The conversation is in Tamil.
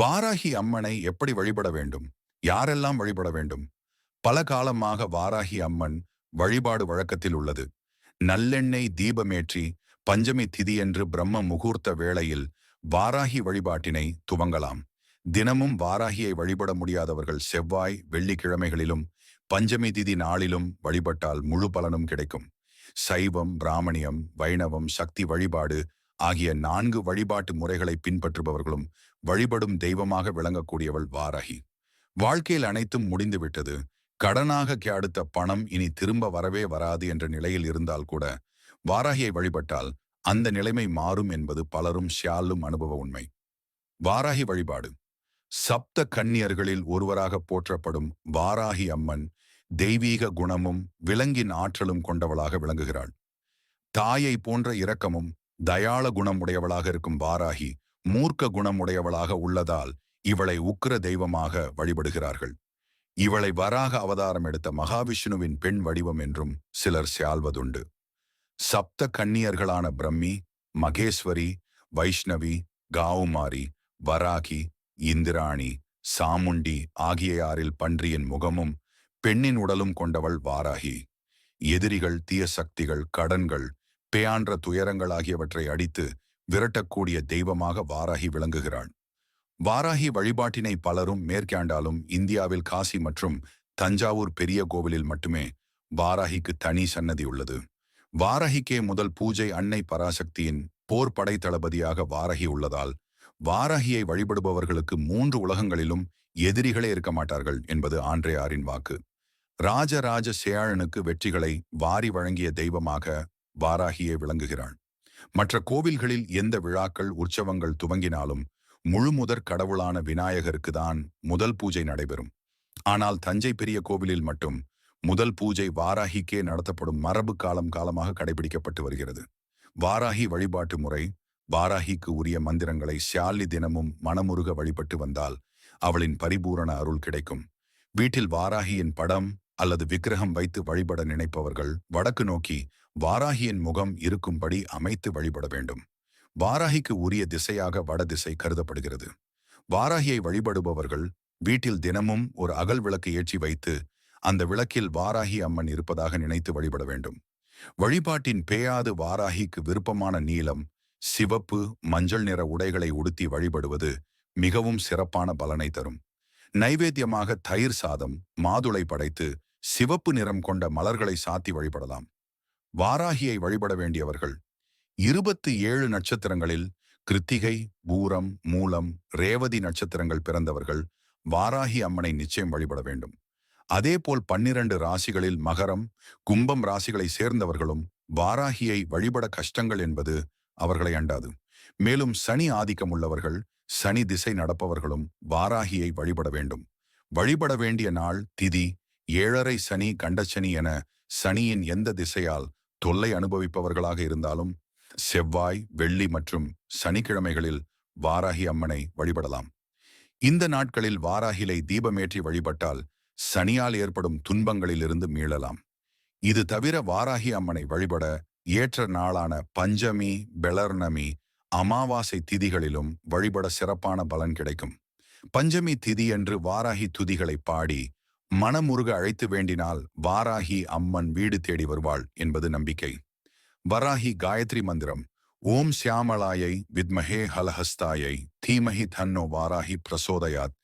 வாராகி அம்மனை எப்படி வழிபட வேண்டும்? யாரெல்லாம் வழிபட வேண்டும்? பல காலமாக வாராகி அம்மன் வழிபாடு வழக்கத்தில் உள்ளது. நல்லெண்ணெய் தீபமேற்றி பஞ்சமி திதியன்று பிரம்ம முகூர்த்த வேளையில் வாராகி வழிபாட்டினை துவங்கலாம். தினமும் வாராகியை வழிபட முடியாதவர்கள் செவ்வாய், வெள்ளிக்கிழமைகளிலும் பஞ்சமி திதி நாளிலும் வழிபட்டால் முழு பலனும் கிடைக்கும். சைவம், பிராமணியம், வைணவம், சக்தி வழிபாடு ஆகிய 4 வழிபாட்டு முறைகளை பின்பற்றுபவர்களும் வழிபடும் தெய்வமாக விளங்கக்கூடியவள் வாராகி. வாழ்க்கையில் அனைத்தும் முடிந்துவிட்டது, கடனாக அடுத்த பணம் இனி திரும்ப வரவே வராது என்ற நிலையில் இருந்தால் கூட வாராகியை வழிபட்டால் அந்த நிலைமை மாறும் என்பது பலரும் ஷியாலும் அனுபவ உண்மை. வாராகி வழிபாடு. சப்த கன்னியர்களில் ஒருவராக போற்றப்படும் வாராகி அம்மன் தெய்வீக குணமும் விலங்கின் ஆற்றலும் கொண்டவளாக விளங்குகிறாள். தாயை போன்ற இரக்கமும் தயாள குணம் உடையவளாக இருக்கும் வாராகி மூர்க்க குணம் உடையவளாக உள்ளதால் இவளை உக்கிர தெய்வமாக வழிபடுகிறார்கள். இவளை வராக அவதாரம் எடுத்த மகாவிஷ்ணுவின் பெண் வடிவம் என்றும் சிலர் சால்வதுண்டு. சப்த கன்னியர்களான பிரம்மி, மகேஸ்வரி, வைஷ்ணவி, காவுமாரி, வராகி, இந்திராணி, சாமுண்டி ஆகியாரில் பன்றியின் முகமும் பெண்ணின் உடலும் கொண்டவள் வாராகி. எதிரிகள், தீய சக்திகள், கடன்கள், பேயான்ற துயரங்கள் ஆகியவற்றை அடித்து விரட்டக்கூடிய தெய்வமாக வாராகி விளங்குகிறாள். வாராகி வழிபாட்டினை பலரும் மேற்காண்டாலும் இந்தியாவில் காசி மற்றும் தஞ்சாவூர் பெரிய கோவிலில் மட்டுமே வாராகிக்கு தனி சன்னதி உள்ளது. வாராகிக்கே முதல் பூஜை அன்னை பராசக்தியின் போர் படை தளபதியாக வாராகி உள்ளதால் வாராகியை வழிபடுபவர்களுக்கு 3 உலகங்களிலும் எதிரிகளே இருக்க மாட்டார்கள் என்பது ஆண்ட்ரேயாரின் வாக்கு. ராஜராஜ சேழனுக்கு வெற்றிகளை வாரி வழங்கிய தெய்வமாக வாராகியே விளங்குகிறாள். மற்ற கோவில்களில் எந்த விழாக்கள், உற்சவங்கள் துவங்கினாலும் முழுமுதற் கடவுளான விநாயகருக்கு தான் முதல் பூஜை நடைபெறும். ஆனால் தஞ்சை பெரிய கோவிலில் மட்டும் முதல் பூஜை வாராகிக்கே நடத்தப்படும் மரபு காலம் காலமாக கடைபிடிக்கப்பட்டு வருகிறது. வாராகி வழிபாட்டு முறை. வாராகிக்கு உரிய மந்திரங்களை ஷியாலி தினமும் மனமுருக வழிபட்டு வந்தால் அவளின் பரிபூரண அருள் கிடைக்கும். வீட்டில் வாராகியின் படம் அல்லது விக்கிரகம் வைத்து வழிபட நினைப்பவர்கள் வடக்கு நோக்கி வாராகியின் முகம் இருக்கும்படி அமைத்து வழிபட வேண்டும். வாராகிக்கு உரிய திசையாக வடதிசை கருதப்படுகிறது. வாராகியை வழிபடுபவர்கள் வீட்டில் தினமும் ஒரு அகல் விளக்கு ஏற்றி வைத்து அந்த விளக்கில் வாராகி அம்மன் இருப்பதாக நினைத்து வழிபட வேண்டும். வழிபாட்டின் பேயாது வாராகிக்கு விருப்பமான நீலம், சிவப்பு, மஞ்சள் நிற உடைகளை உடுத்தி வழிபடுவது மிகவும் சிறப்பான பலனை தரும். நைவேத்தியமாக தயிர் சாதம், மாதுளை படைத்து சிவப்பு நிறம் கொண்ட மலர்களை சாத்தி வழிபடலாம். வாராகியை வழிபட வேண்டியவர்கள் 27 நட்சத்திரங்களில் கிருத்திகை, பூரம், மூலம், ரேவதி நட்சத்திரங்கள் பிறந்தவர்கள் வாராகி அம்மனை நிச்சயம் வழிபட வேண்டும். அதேபோல் 12 ராசிகளில் மகரம், கும்பம் ராசிகளை சேர்ந்தவர்களும் வாராகியை வழிபட கஷ்டங்கள் என்பது அவர்களை அண்டாது. மேலும் சனி ஆதிக்கம் உள்ளவர்கள், சனி திசை நடப்பவர்களும் வாராகியை வழிபட வேண்டும். வழிபட வேண்டிய நாள், திதி, 7.5 சனி, கண்டசனி என சனியின் எந்த திசையால் தொல்லை அனுபவிப்பவர்களாக இருந்தாலும் செவ்வாய், வெள்ளி மற்றும் சனிக்கிழமைகளில் வாராகி அம்மனை வழிபடலாம். இந்த நாட்களில் வாராகிலை தீபமேற்றி வழிபட்டால் சனியால் ஏற்படும் துன்பங்களிலிருந்து மீளலாம். இது தவிர வாராகி அம்மனை வழிபட ஏற்ற நாளான பஞ்சமி, பெளர்ணமி, அமாவாசை திதிகளிலும் வழிபட சிறப்பான பலன் கிடைக்கும். பஞ்சமி திதியன்று வாராகி துதிகளை பாடி மனமுருக அழைத்து வேண்டினால் வாராகி அம்மன் வீடு தேடி வருவாள் என்பது நம்பிக்கை. வராகி காயத்ரி மந்திரம். ஓம் சியாமளாயை வித்மஹே ஹலஹஸ்தாயை தீமஹி தன்னோ வாராகி பிரசோதயாத்